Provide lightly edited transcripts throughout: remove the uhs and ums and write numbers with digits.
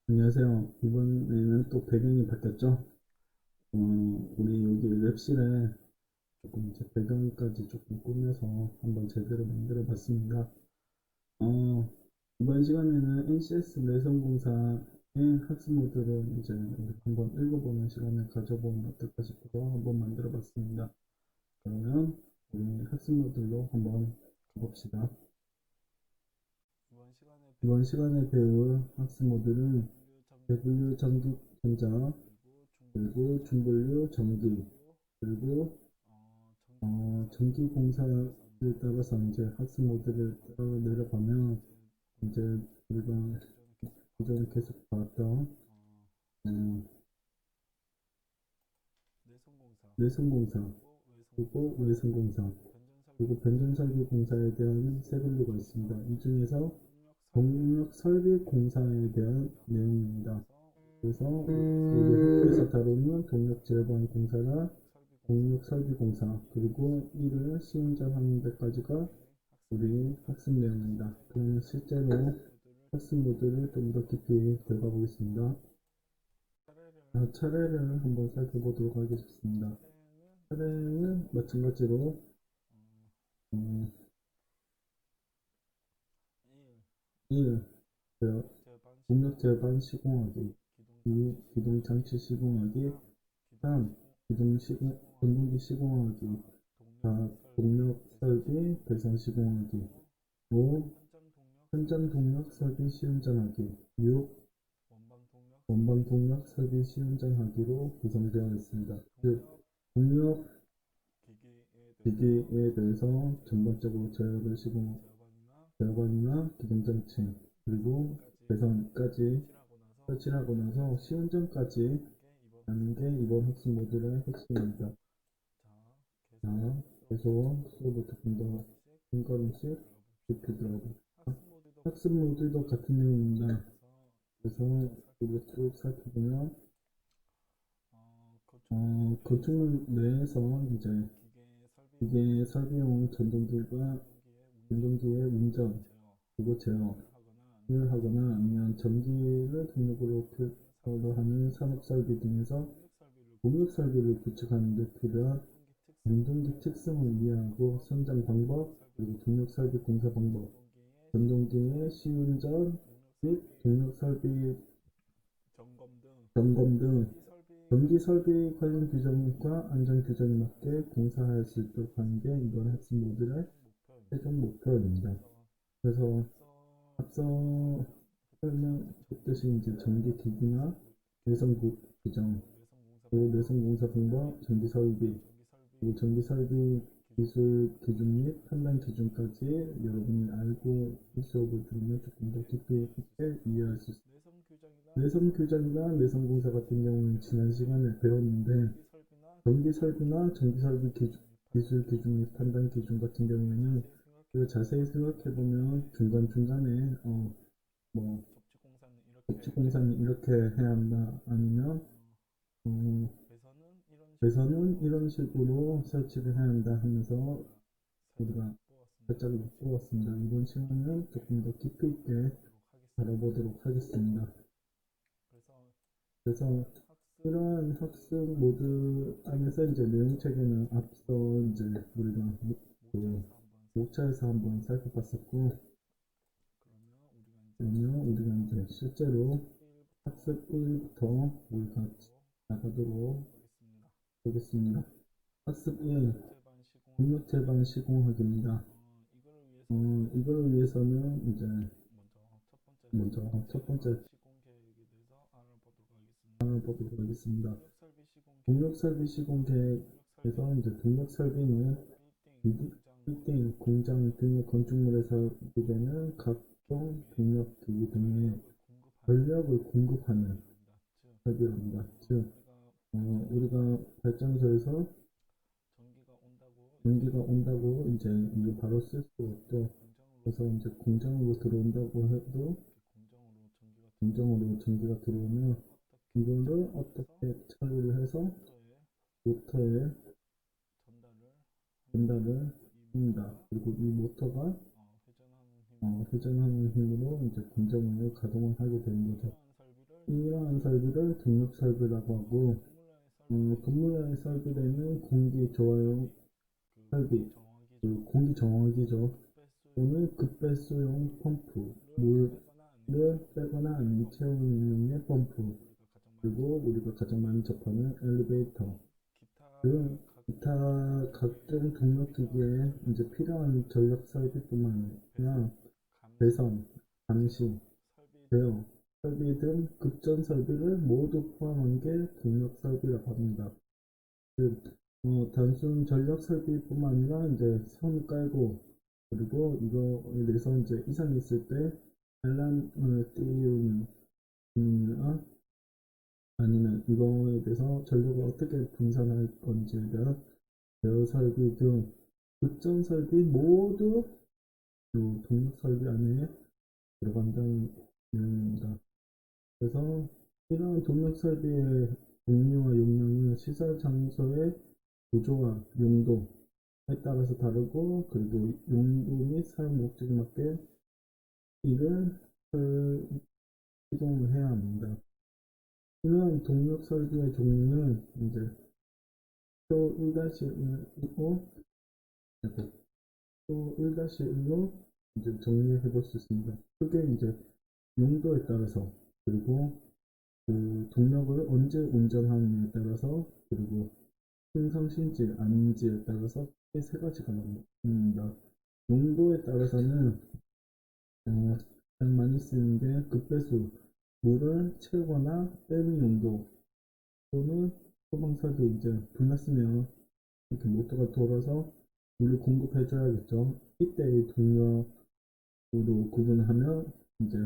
안녕하세요. 이번에는 또 배경이 바뀌었죠? 우리 여기 랩실에 조금 이제 배경까지 조금 꾸며서 한번 제대로 만들어 봤습니다. 어, 이번 시간에는 NCS 내성공사의 학습 모드를 이제 우리 한번 읽어보는 시간을 가져보면 어떨까 싶어서 한번 만들어 봤습니다. 그러면 우리 학습 모드로 한번 가봅시다. 이번 시간에 배울 학습 모드는 대분류 전기 전자, 그리고 중분류 전기, 그리고 전기 공사를 따라서 이제 학습 모드를 따라 내려가면 이제 우리가 기존에 계속 봤던 어, 내성공사, 그리고 외성공사, 그리고 변전설비 공사에 대한 세 분류가 있습니다. 이 중에서 동력 설비 공사에 대한 내용입니다. 그래서 우리 학교에서 다루는 동력 제어반 공사나 동력 설비 공사, 그리고 이를 시운전하는 데까지가 우리 학습 내용입니다. 그러면 실제로 학습 모드를 좀 더 깊이 들어가 보겠습니다. 차례를 한번 살펴보도록 하겠습니다. 차례는 마찬가지로 음, 1. 동력 제어반 시공하기, 2. 기동 장치 시공하기, 3. 전동기 시공하기, 4. 동력 설비 배선 시공하기, 5. 현장 동력 설비 시운전하기, 6. 원방 동력 설비 시운전하기로 구성되어 있습니다. 즉, 동력 기기에 대해서 전반적으로 제어반이나 기동장치, 그리고 배선까지 설치하고 나서 시운전까지 하는 게 이번 학습 모듈의 핵심입니다. 자, 계속 수업을 조금 더 한 걸음씩 깊이 들어가고 학습 모듈도 같은 내용입니다. 그래서 우리가 쭉 살펴보면 건축물 내에서 이제 기계 설비용 전동기의 운전, 그리고 제어를 하거나 아니면 전기를 등록으로 필요로 하는 산업설비 등에서 공력설비를 구축하는 데 필요한 전동기 특성을 이해하고 선정 방법, 그리고 동력설비 공사 방법, 전동기의 시운전 및 동력설비 점검 등 전기 설비 관련 규정과 안전 규정에 맞게 공사할 수 있도록 하는 게 이번 학습 모듈의 최종 목표입니다. 그래서 앞서 설명했듯이 이제 전기 기기나 내성 규정, 그리고 내성 공사 방법, 전기 설비, 그리고 전기 설비 기술 기준 및 판단 기준까지 여러분이 알고 이 수업을 들으면 조금 더 깊이 있게 이해할 수 있습니다. 내성 규정이나 내성 공사 같은 경우는 지난 시간에 배웠는데 전기 설비나 전기 설비 기술 기준 및 판단 기준 같은 경우에는 자세히 생각해 보면 중간중간에 뭐 법칙 공사는 이렇게 해야 한다 아니면 어, 배선은 이런 식으로 설치를 해야 한다 하면서 우리가 살짝 엿보았습니다. 이번 시간은 조금 더 깊이 있게 다뤄보도록 하겠습니다. 그래서 이러한 학습 모드 안에서 이제 내용 체계는 앞서 이제 우리가 그 목차에서 한번 살펴봤었고, 그러면 우리가 이제 실제로 학습 1부터 우리가 나가도록 하겠습니다. 학습 1, 능력제반 시공하기입니다. 이걸 위해서는 이제 먼저 첫 번째 알아보도록 하겠습니다. 동력설비 시공 계획에서 이제 동력설비는 빌딩, 공장 등의 건축물에 설비되는 각종 동력기기 등의 전력을 공급하는 설비랍니다. 즉, 우리가 발전소에서 전기가 온다고 이제 이게 바로 쓸 수 없죠. 그래서 이제 공장으로 들어온다고 해도 공장으로 전기가 들어오면 이거를 어떻게 처리를 해서 모터에 전달을 합니다. 그리고 이 모터가 회전하는 힘으로 이제 공정을 가동을 하게 되는 거죠. 이러한 설비를 동력 설비라고 하고, 건물에 설비되는 공기 조화용 설비, 그 공기 정화기죠. 또는 급배수용 펌프, 물을 빼거나 아니면 채우는 용의 펌프, 그리고 우리가 가장 많이 접하는 엘리베이터, 등 기타 각종 동력기기에 이제 필요한 전력 설비뿐만 아니라 배선, 감시, 제어, 설비 등 급전 설비를 모두 포함한 게 동력 설비라고 합니다. 그, 단순 전력 설비뿐만 아니라 이제 선 깔고 그리고 이거에 대해서 이제 이상이 있을 때 알람을 띄우는 기능이나 아니면 이거에 대해서 전력을 어떻게 분산할 건지에 대한 제어 설비 등 급전 설비 모두 이 동력 설비 안에 들어간다는 내용입니다. 그래서 이러한 동력 설비의 종류와 용량은 시설 장소의 구조와 용도에 따라서 다르고 그리고 용도 및 사용 목적에 맞게 이를 시공을 해야 합니다. 이러한 동력 설비의 종류는 이제 표 1-1이고 표 1-1로 이제 정리해 볼 수 있습니다. 크게 이제 용도에 따라서 그리고 그 동력을 언제 운전하느냐에 따라서 그리고 평상시인지 아닌지에 따라서 크게 세 가지가 나옵니다. 용도에 따라서는 가장 많이 쓰는 게 급배수, 물을 채우거나 빼는 용도 또는 소방설비 이제 불났으면 이렇게 모터가 돌아서 물을 공급해줘야겠죠. 이때의 동력으로 구분하면 이제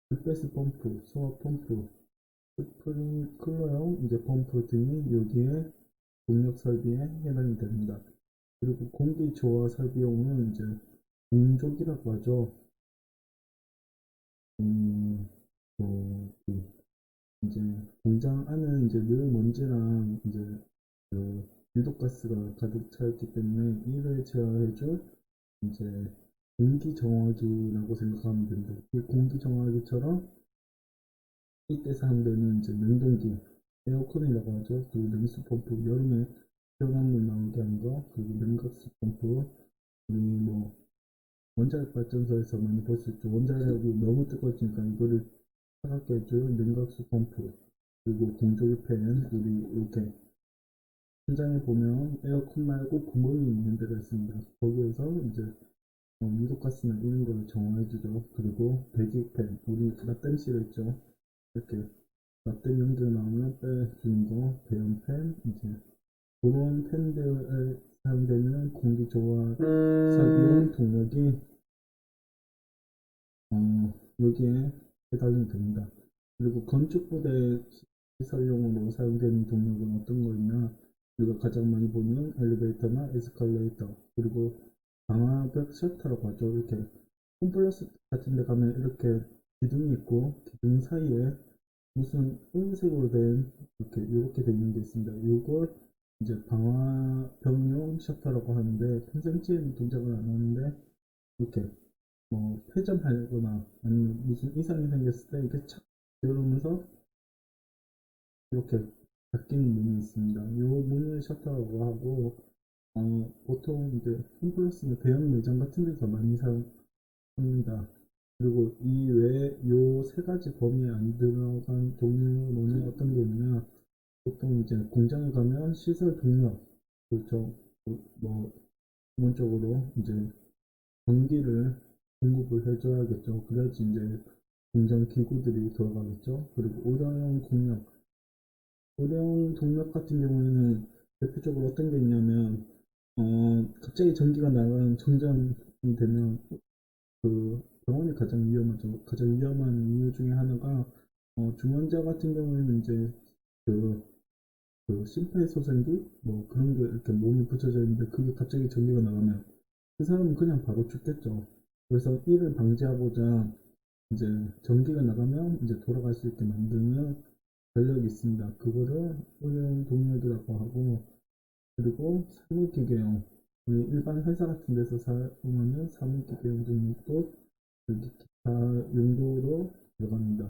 급배수 펌프, 소화 펌프, 스프링클러용 이제 펌프 등이 여기에 동력 설비에 해당이 됩니다. 그리고 공기 조화 설비용은 이제 공조기라고 하죠. 그 이제 공장 안은 이제 늘 먼지랑 이제 그 유독가스가 가득 차 있기 때문에 이를 제어해줄 이제 공기 정화기라고 생각하면 됩니다. 이 공기 정화기처럼 이때 사용되는 이제 냉동기, 에어컨이라고 하죠. 그리고 냉수 펌프, 여름에 시원한 물 나오게 하는 거, 그리고 냉각수 펌프, 우리 뭐 원자력 발전소에서 많이 볼 수 있죠. 원자력이 너무 뜨거워지니까 이거를 차갑게 해줄 냉각수 펌프, 그리고 공조기 팬, 우리 이렇게 현장에 보면 에어컨 말고 구멍이 있는 데가 있습니다. 거기에서 이제 유독가스나 이런 걸 정화해주죠. 그리고 배기팬, 우리 납땜실에 있죠. 이렇게 납땜 연기가 나오면 빼주는 거, 배연팬, 이제 그런 팬들에 사용되는 공기 조화 설비용 동력이 여기에 해당이 됩니다. 그리고 건축부대 시설용으로 사용되는 동력은 어떤 거있냐 우리가 가장 많이 보는 엘리베이터나 에스컬레이터 그리고 방화벽 셔터라고 하죠. 이렇게 홈플러스 같은 데 가면 이렇게 기둥이 있고 기둥 사이에 무슨 은색으로 된 이렇게 돼 있는 게 있습니다. 이걸 이제 방화벽용 셔터라고 하는데 평상시에는 동작을 안 하는데 이렇게 폐점하거나 아니면 무슨 이상이 생겼을 때 이렇게 착 열으면서 이렇게 닫히는 문이 있습니다. 이 문을 셔터라고 하고 보통 이제 홈플러스나 대형 매장 같은 데서 많이 사용합니다. 그리고 이 외에 요 세 가지 범위에 안 들어간 종류로는 어떤 게 있냐 보통 이제 공장에 가면 시설 동력 그렇죠. 뭐 기본적으로 이제 전기를 공급을 해줘야겠죠. 그래야지 이제 공장 기구들이 돌아가겠죠. 그리고 오염 공력, 오염 동력 같은 경우에는 대표적으로 어떤 게 있냐면 갑자기 전기가 나가는 정전이 되면 그 병원이 가장 위험하죠. 가장 위험한 이유 중에 하나가 중환자 같은 경우에는 이제 그, 그 심폐소생기 뭐 그런 게 이렇게 몸에 붙여져 있는데 그게 갑자기 전기가 나가면 그 사람은 그냥 바로 죽겠죠. 그래서 이를 방지하고자 이제 전기가 나가면 이제 돌아갈 수 있게 만드는 전력이 있습니다. 그거를 오염 동력이라고 하고 그리고 사무기계용 우리 일반 회사 같은 데서 사용하는 사무기계용 등록도 여기 기타 용도로 들어갑니다.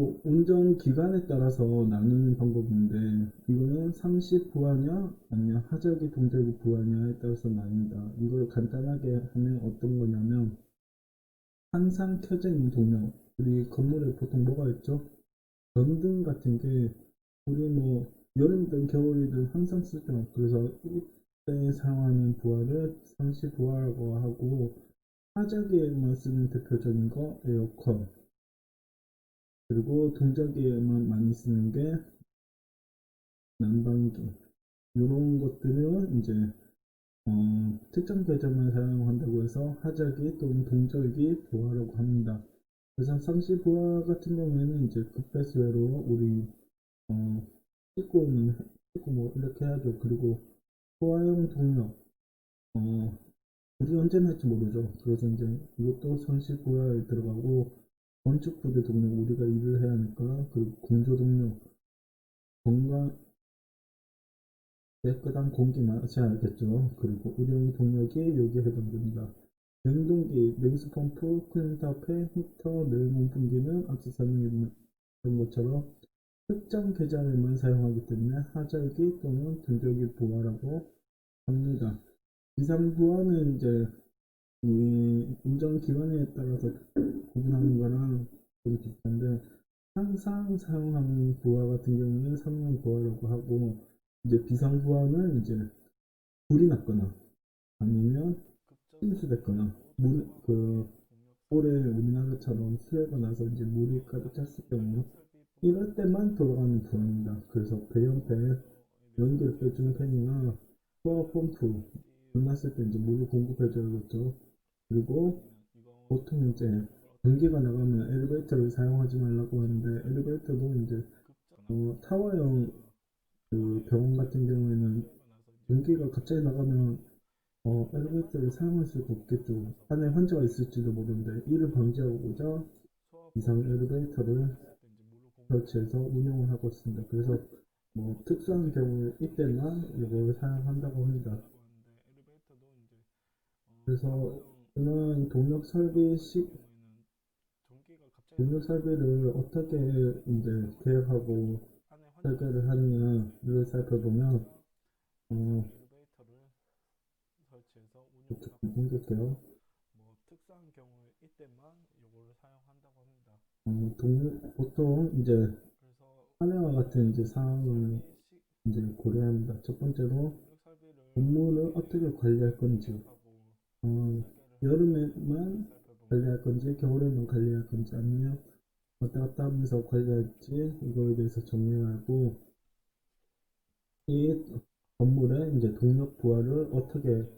요 운전 기간에 따라서 나누는 방법인데 이거는 상시 부하냐 아니면 하자기 동작이 부하냐에 따라서 나뉩니다. 이걸 간단하게 하면 어떤 거냐면 항상 켜져 있는 동력, 우리 건물에 보통 뭐가 있죠? 전등 같은 게 우리 뭐 여름이든 겨울이든 항상 쓰죠. 그래서 이때 사용하는 부하를 상시 부하라고 하고 하자기에만 쓰는 대표적인 거 에어컨, 그리고 동작에만 많이 쓰는 게 난방기, 이런 것들은 이제 특정 계절만 사용한다고 해서 하자기 또는 동절기 부하라고 합니다. 그래서 상시 부하 같은 경우에는 이제 급배수로 우리 어, 찍고는 찍고 뭐 이렇게 해야죠. 그리고 소화용 동력, 어, 불이 언제 날지 모르죠. 그래서 이제 이것도 상시 부하에 들어가고 건축 부대 동력 우리가 일을 해야 하니까, 그리고 공조 동력 건강 깨끗한 공기 마셔야겠죠. 그리고 의료용 동력이 여기에 해당됩니다. 냉동기, 냉수 펌프, 쿨링타페, 히터, 내열문 분기는 앞서 설명했던 것처럼 특정 계절에만 사용하기 때문에 하절기 또는 등절기 부하라고 합니다. 기상 부하는 이제 이 운전 기간에 따라서 구분하는 거랑 좀 비슷한데, 항상 사용하는 부하 같은 경우는 상용 부하라고 하고, 이제 비상 부하는 이제 불이 났거나 아니면 침수됐거나 올해 우리나라처럼 수해가 나서 이제 물이 가득 찼을 경우 이럴 때만 돌아가는 부하입니다. 그래서 배연팬, 연기를 빼주는 팬이나 소화 펌프 불 났을 때 이제 물을 공급해줘야겠죠. 그리고 보통 이제 전기가 나가면 엘리베이터를 사용하지 말라고 하는데, 엘리베이터도 이제 타워형 그 병원 같은 경우에는 전기가 갑자기 나가면 엘리베이터를 사용할 수가 없겠죠. 안에 환자가 있을지도 모르는데, 이를 방지하고자 이상 엘리베이터를 설치해서 운영을 하고 있습니다. 그래서 뭐 특수한 경우 이때만 이걸 사용한다고 합니다. 그래서 이런 동력 설비를 어떻게 이제 계획하고 설계를 하느냐를 살펴보면, 이렇게 넘길게요. 보통 이제 사내와 같은 이제 사항을 이제 고려합니다. 첫 번째로 건물을 어떻게 관리할 건지, 어, 여름에만 관리할 건지 겨울에만 관리할 건지 아니면 왔다 갔다 하면서 관리할지, 이거에 대해서 정리하고 이 건물에 이제 동력 부하를 어떻게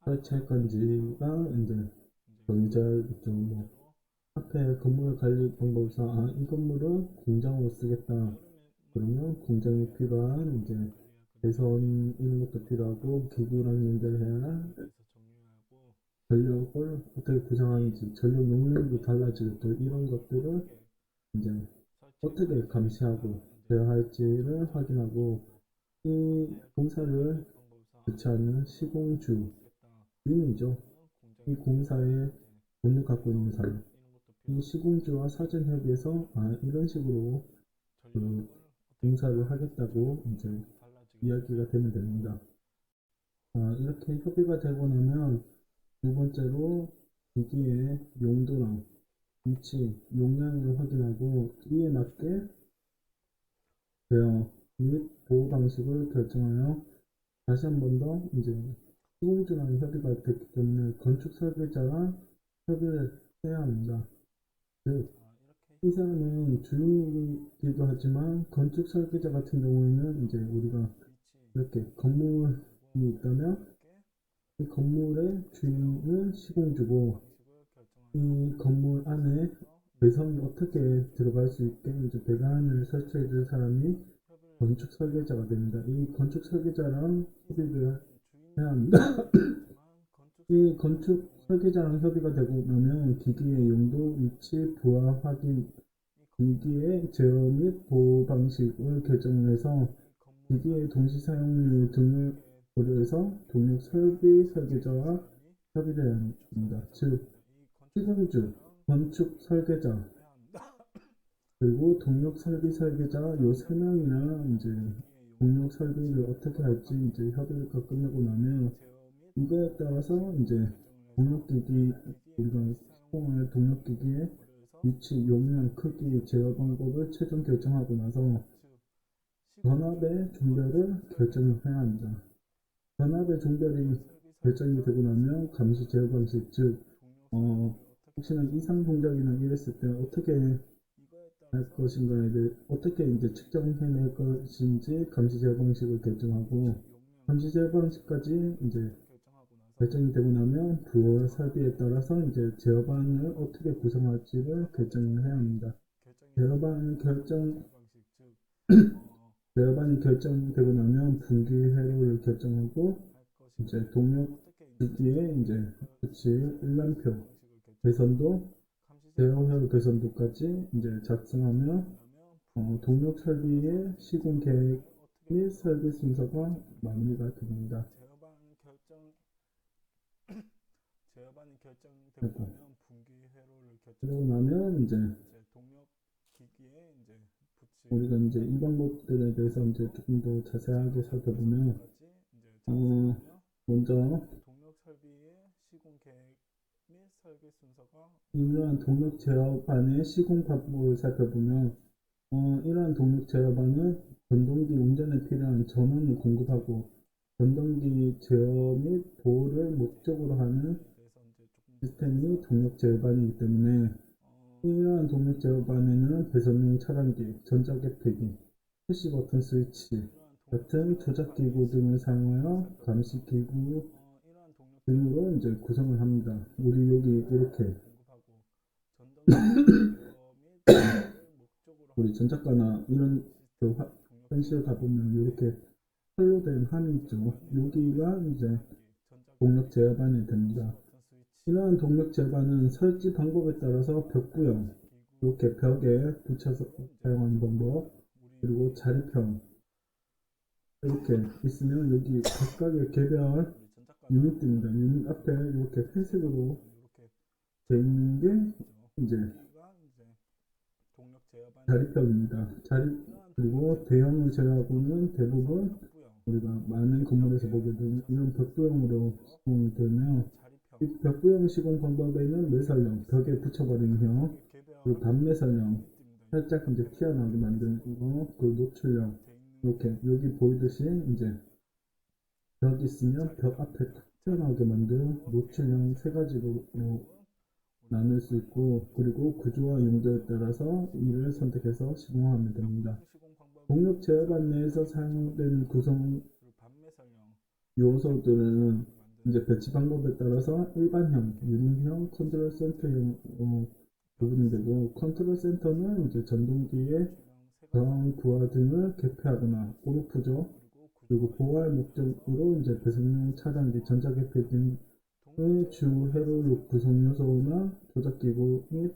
설치할 건지가 이제 정해져야겠죠. 뭐 앞에 건물 관리 방법상 이 건물은 공장으로 쓰겠다. 그러면 공장에 필요한 이제 배선 이런 것도 필요하고, 기구랑 연결해야 할 전력을 어떻게 구성하는지, 전력 용량도 달라지겠죠. 이런 것들을 이제 어떻게 감시하고 제어할지를 확인하고, 이 공사를 주최하는 시공주, 주인이죠. 이 공사에 돈을 갖고 있는 사람, 이 시공주와 사전 협의해서 이런 식으로 그 공사를 하겠다고 이제 이야기가 되면 됩니다. 이렇게 협의가 되고 나면 두 번째로 기기의 용도랑 위치, 용량을 확인하고 이에 맞게 대응 및 보호 방식을 결정하여 다시 한 번 더 이제 시공주랑 협의가 됐기 때문에 건축 설계자랑 협의를 해야 합니다. 즉, 이 사람은 주인이기도 하지만 건축 설계자 같은 경우에는 이제 우리가 이렇게 건물이 있다면 이 건물의 주인은 시공주고, 이 건물 안에 배선이 어떻게 들어갈 수 있게 이제 배관을 설치해 줄 사람이 건축 설계자가 됩니다. 이 건축 설계자랑 협의를 해야 합니다. 이 건축 설계자랑 협의가 되고 나면 기기의 용도, 위치, 부하 확인, 기기의 제어 및 보호 방식을 결정해서 기기의 동시 사용률 등을 고려해서 동력 설비 설계자와 협의를 해야 합니다. 즉, 시공주, 건축 설계자, 그리고 동력 설비 설계자 요 세 명이랑 이제 동력 설비를 어떻게 할지 이제 협의가 끝나고 나면 이거에 따라서 이제 동력기기 우리가 시공할 동력기기의 위치, 용량, 크기, 제어 방법을 최종 결정하고 나서 전압의 종별을 결정을 해야 합니다. 전압의 종별이 결정이 되고 나면 감시 제어 방식, 즉 혹시나 이상 동작이나 이랬을 때 어떻게 할 것인가에 대해 어떻게 이제 측정해낼 것인지 감시 제어 방식을 결정하고 감시 제어 방식까지 이제 결정이 되고 나면 부호 설비에 따라서 이제 제어반을 어떻게 구성할지를 결정을 해야 합니다. 제어반이 결정되고 나면 분기 회로를 결정하고 이제 동력 기기에 이제 붙일 일람표 배선도 제어 회로 배선도까지 이제 작성하며 동력 설비의 시공 계획 및 설계 순서가 마무리가 됩니다. 그러고 나면 이제 우리가 이제 이 방법들에 대해서 이제 조금 더 자세하게 살펴보면 먼저 이러한 동력 제어반의 시공 방법을 살펴보면 이러한 동력 제어반은 전동기 운전에 필요한 전원을 공급하고 전동기 제어 및 보호를 목적으로 하는 시스템이 동력 제어반이기 때문에 이러한 동력 제어반에는 배선용 차단기, 전자개폐기, 푸시버튼 스위치 같은 조작기구 등을 사용하여 감시기구 등으로 이제 구성을 합니다. 우리 여기 이렇게 우리 전작가나 이런 현실을 가보면 이렇게 칼로 된 함이 있죠. 여기가 이제 동력 제어반이 됩니다. 이러한 동력 제어반은 설치 방법에 따라서 벽부형, 이렇게 벽에 붙여서 사용하는 방법, 그리고 자립형 이렇게 있으면 여기 각각의 개별 유닛입니다. 유닛 앞에 이렇게 회색으로 되어 있는 게 이제 자립형입니다. 그리고 대형을 제외하고는 대부분 우리가 많은 건물에서 보게 되는 이런 벽부형으로 시공이 되며 이 벽부형 시공 방법에는 매설형, 벽에 붙여버리는 형, 그리고 반매설형, 살짝 이제 튀어나오게 만드는 거, 그리고 노출형, 이렇게 여기 보이듯이 이제 벽 있으면 벽 앞에 탁 튀어나오게 만든 노출형 세 가지로 나눌 수 있고, 그리고 구조와 용도에 따라서 이를 선택해서 시공하면 됩니다. 동력 제어반 내에서 사용되는 구성 요소들은 이제 배치 방법에 따라서 일반형, 유닛형, 컨트롤 센터형 부분이 되고, 컨트롤 센터는 이제 전동기의 저항 부하 등을 개폐하거나 온오프죠. 그리고 보호할 목적으로 이제 배선용 차단기, 전자개폐 등의 주 회로 구성 요소나 조작기구 및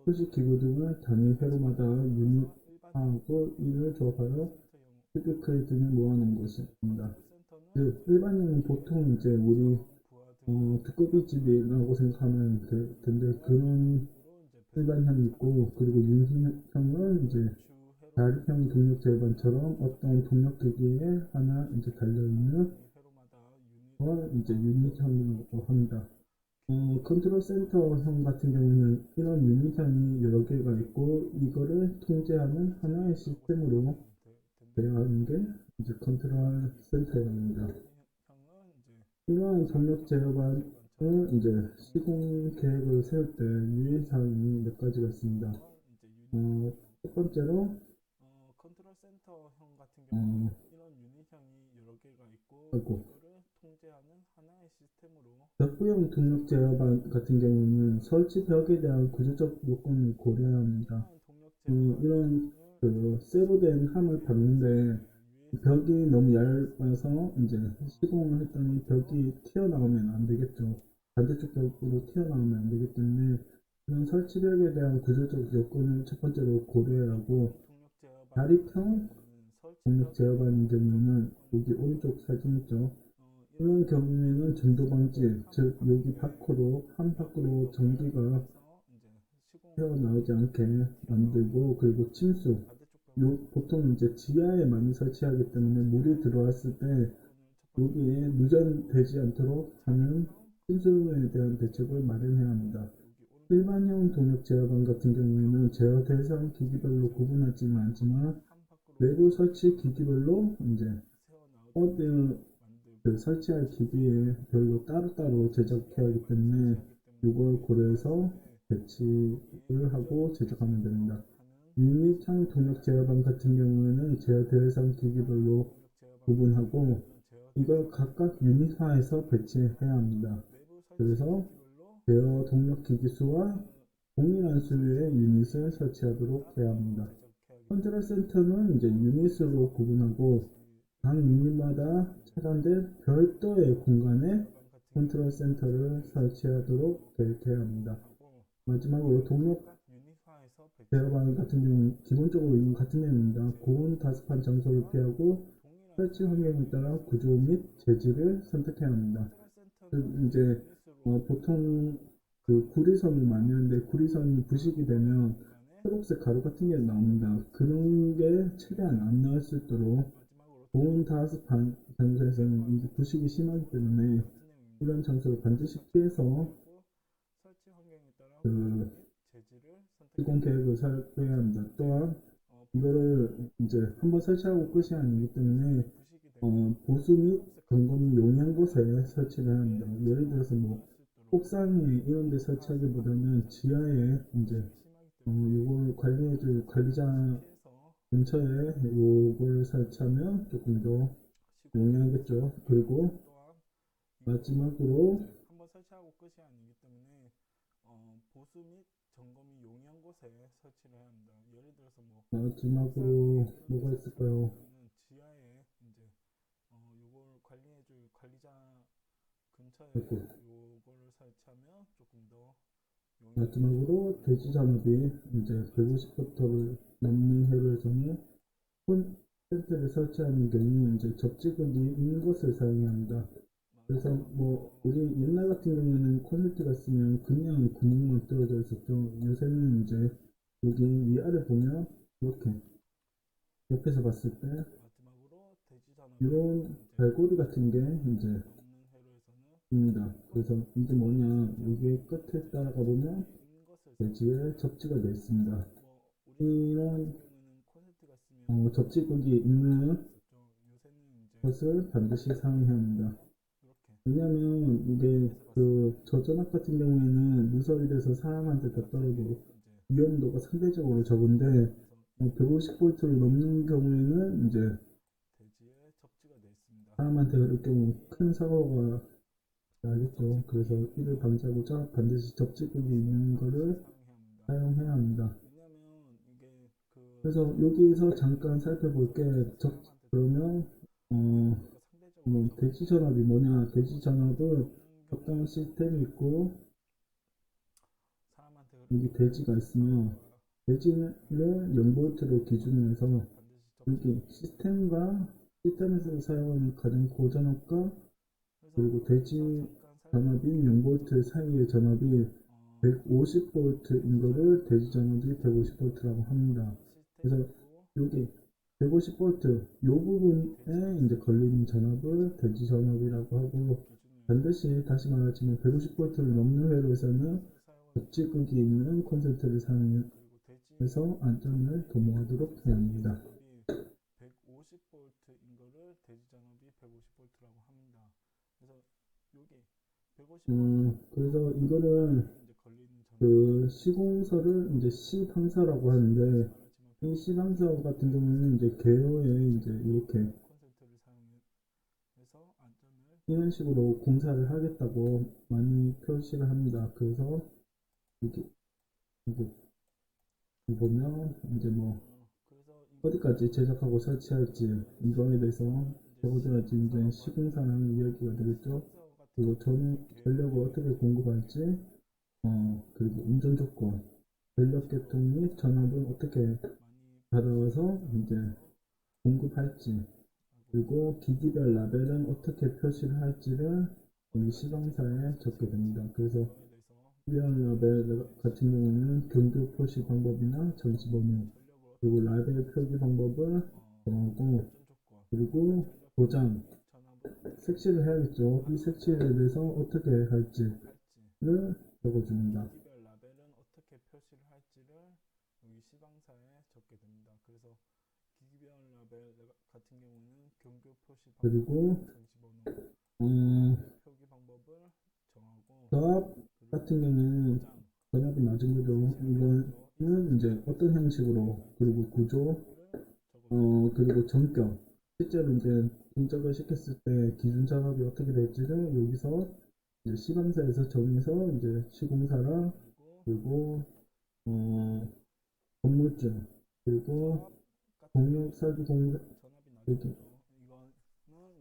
표시기구 등을 단위 회로마다 유닛화하고 이를 조합하여 큐비클 등을 모아놓은 것입니다. 즉 일반형은 보통 이제 우리 두꺼비 집이라고 생각하면 될 텐데 그런 일반형이 있고, 그리고 유닛형은 이제 자립형 동력 제어반처럼 어떤 동력기기에 하나 이제 달려있는 걸 이제 유닛형이라고 합니다. 컨트롤 센터형 같은 경우는 이런 유닛형이 여러 개가 있고 이거를 통제하는 하나의 시스템으로 되어 있는 게 이제 컨트롤 센터형입니다. 이러한 동력 제어반을 이제 시공 계획을 세울 때 유의사항이 몇 가지가 있습니다. 첫 번째로 벽부형 동력 제어반 같은 경우는 설치 벽에 대한 구조적 요건을 고려해야 합니다. 이런 쇠로 된 함을 박는데 벽이 너무 얇아서 이제 시공을 했더니 벽이 튀어나오면 안 되겠죠. 반대쪽 벽으로 튀어나오면 안 되기 때문에 이런 설치벽에 대한 구조적 요건을 첫 번째로 고려해야 하고, 자립형 동력 제어반인 경우는 여기 오른쪽 사진 있죠. 이런 경우에는 전도 방지, 즉 여기 밖으로 함 밖으로 전기가 새어나오지 않게 만들고, 그리고 침수. 보통 이제 지하에 많이 설치하기 때문에 물이 들어왔을 때 여기에 누전되지 않도록 하는 침수에 대한 대책을 마련해야 합니다. 일반형 동력 제어반 같은 경우에는 제어 대상 기기별로 구분하지는 않지만 내부 설치 기기별로 이제 어디 설치할 기기에 별로 따로따로 제작해야 하기 때문에 이걸 고려해서 배치를 하고 제작하면 됩니다. 유닛형 동력 제어반 같은 경우에는 제어 대상 기기별로 구분하고 이걸 각각 유닛화해서 배치해야 합니다. 그래서 제어 동력 기기 수와 동일한 수의 유닛을 설치하도록 해야 합니다. 컨트롤 센터는 이제 유닛으로 구분하고 각 유닛마다 차단된 별도의 공간에 컨트롤 센터를 설치하도록 계획해야 합니다. 마지막으로 동력 제어반 같은 경우는 기본적으로 이건 같은 내용입니다. 고온 다습한 장소를 피하고 설치 환경에 따라 구조 및 재질을 선택해야 합니다. 이제 보통 그 구리선을 많이 하는데 구리선이 부식이 되면 초록색 가루 같은 게 나옵니다. 그런 게 최대한 안 나올 수 있도록 고온 다습한 장소에서는 이게 부식이 심하기 때문에 이런 장소를 반드시 피해서 그 시공 계획을 살펴야 합니다. 또한 이거를 이제 한번 설치하고 끝이 아니기 때문에 보수 및 점검이 용이한 곳에 설치를 해야 합니다. 예를 들어서 뭐 옥상에 이런 데 설치하기보다는 지하에 이제 요걸 관리해줄 관리자 근처에 요걸 설치하면 조금 더 용이하겠죠. 그리고 마지막으로 마지막으로 뭐가 있을까요? 아이고. 마지막으로 대지 잔업이 이제 150V를 넘는 회로에서는 콘센트를 설치하는 경우 이제 접지극이 있는 것을 사용해야 합니다. 그래서 뭐 우리 옛날 같은 경우에는 콘센트가 있으면 그냥 구멍만 뚫어져 있었죠. 요새는 이제 여기 위아래 보면 이렇게 옆에서 봤을 때 이런 갈고리 같은 게 이제 입니다. 그래서 이게 뭐냐, 여기 끝에 따라가 보면 대지에 접지가 되어 있습니다. 이런 접지극이 있는 것을 반드시 사용해야 합니다. 왜냐면 이게 그 저전압 같은 경우에는 누설이 돼서 사람한테 다 떨어지고 위험도가 상대적으로 적은데 150V를 넘는 경우에는 이제 사람한테 그럴 경우 큰 사고가 나겠죠. 그래서 이를 방지하고자 반드시 접지극이 있는 것을 사용해야 합니다. 그래서 여기에서 잠깐 살펴볼 게 그러면 대지 전압이 뭐냐? 대지 전압은 적당한 시스템이 있고 여기 대지가 있으며 대지를 0V로 기준으로 해서 여기 시스템에서 사용하는 가장 고전압과 그리고 대지 전압인 0V 사이의 전압이 150V인 거를 대지 전압이 150V라고 합니다. 그래서 여기 150V 요 부분에 이제 걸리는 전압을 대지 전압이라고 하고 반드시 다시 말하지만 150V를 넘는 회로에서는 접지극이 있는 콘센트를 사용해서 안전을 도모하도록 해야 합니다. 그래서 이거를 그 시공서를 이제 시방서라고 하는데 이 시방서 같은 경우는 이제 개요에 이제 이렇게 이런 식으로 공사를 하겠다고 많이 표시를 합니다. 그래서 여기 보면 이제 뭐 어디까지 제작하고 설치할지 이거에 대해서 적어줘야지 이제 시공사는 이야기가 되겠죠. 그리고 전력을 어떻게 공급할지 그리고 운전 조건, 전력 계통 및 전압은 어떻게 받아와서 이제 공급할지, 그리고 기기별 라벨은 어떻게 표시를 할지를 이 시방사에 적게 됩니다. 그래서 기비형 라벨 같은 경우는 경교 표시 방법이나 전시 범위, 그리고 라벨 표기 방법을 정하고, 그리고 도장, 색칠을 해야겠죠. 이 색칠에 대해서 어떻게 할지를 적어줍니다. 기기별 라벨은 어떻게 표시를 할지를 여기 시방사에 적게 됩니다. 그래서 기기별 라벨 같은 경우는 경교 표시 방법이나 그리고 전시 번호, 음, 라벨 표기 방법을 정하고, 서랍 같은 그리고 경우는 도장, 서랍이 낮은 거죠. 색칠을 해야겠죠. 이 이거는 이제 색칠을 어떤 형식으로, 그리고 구조, 표기를 적어줍니다. 그리고 전격. 실제로 이제 인적을 시켰을 때 기준 작업이 어떻게 될지를 여기서 이제 시방사에서 정해서 이제 시공사랑, 그리고 그리고 어, 건물주, 그리고 서랍 같은 공역 경우는 설비 공사, 전압이 낮은 이렇게 거죠. 이거는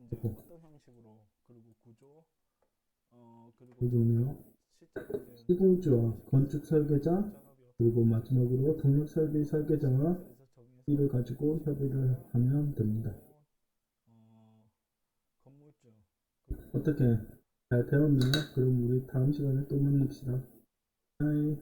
이제 어떤 형식으로, 그리고 구조, 그리고 전격, 보겠네요. 실제로 이제 시공주와 인적을 건축 시켰을 때 설계자, 기준 작업이 어떻게 그리고 될지 마지막으로 동력 설비 여기 설계자와 시방사에서 정해서 이를 가지고 협의를 시공사, 하면 됩니다. 그리고 건물주, 그리고 어떻게 잘 배웠나요? 그럼 우리 다음 시간에 또 만납시다. 바이.